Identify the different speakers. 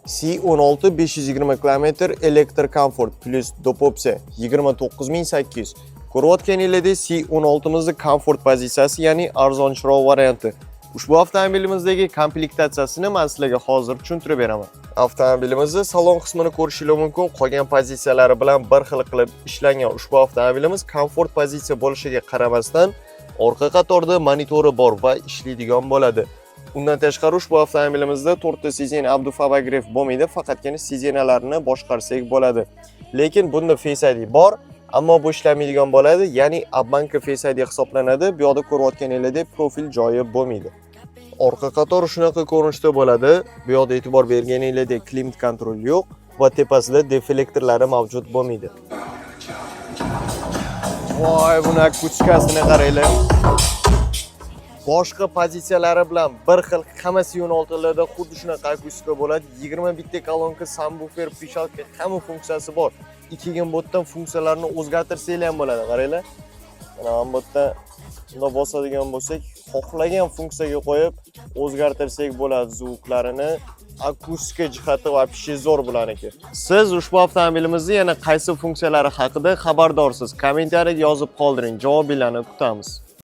Speaker 1: C16 520 km elektr komfort plus dopopsi 29800. Ko'rayotganingizda C16 komfort pozitsiyasi, ya'ni arzonchiroq varianti. Ushbu avtomobilimizdagi komplektatsiyasini men sizlarga hozir tushuntirib beraman. Avtomobilimizning salon qismini ko'rishingiz mumkin. Qolgan pozitsiyalari bilan bir xil qilib ishlangan ushbu avtomobilimiz komfort pozitsiya bo'lishiga qaramasdan orqa qatorda monitori bor va ishlaydigan bo'ladi. Undan tashqari ushbu avtomobilimizda 4 ta sideniya abdufabograf bo'lmaydi, faqatgina sideniyalarni boshqarsak bo'ladi. Lekin bunda Face ID bor, ammo bu ishlamaydigan bo'ladi, ya'ni abanka Face ID hisoblanadi. Bu yerda ko'rayotganinglardek profil joyi bo'lmaydi. Orqa qator shunaqa ko'rinishda bo'ladi. Bu yerda e'tibor berganinglardek klimat kontroli yo'q va tepasida deflektorlari mavjud bo'lmaydi. Voy, buni akuchkasini qaranglar. Boshqa pozitsiyalari bilan bir xil, hammasi 16 larda xuddi shunaqa akustika bo'ladi. 21 ta kolonka, subwoofer, pishalka, hamma funksiyasi bor. 2 gimbotdan funksiyalarni o'zgartirsanglar ham bo'ladi, qaranglar. Mana bu yerda bunda bosadigan bo'lsak, xohlagan funksiyaga qo'yib o'zgartirsak bo'ladi zvuklarini. Akustika jihati va zo'r bularniki. Siz ushbu avtomobilimizni yana qaysi funksiyalari haqida xabardorsiz? Kommentariyaga yozib qoldiring, javoblarni kutamiz.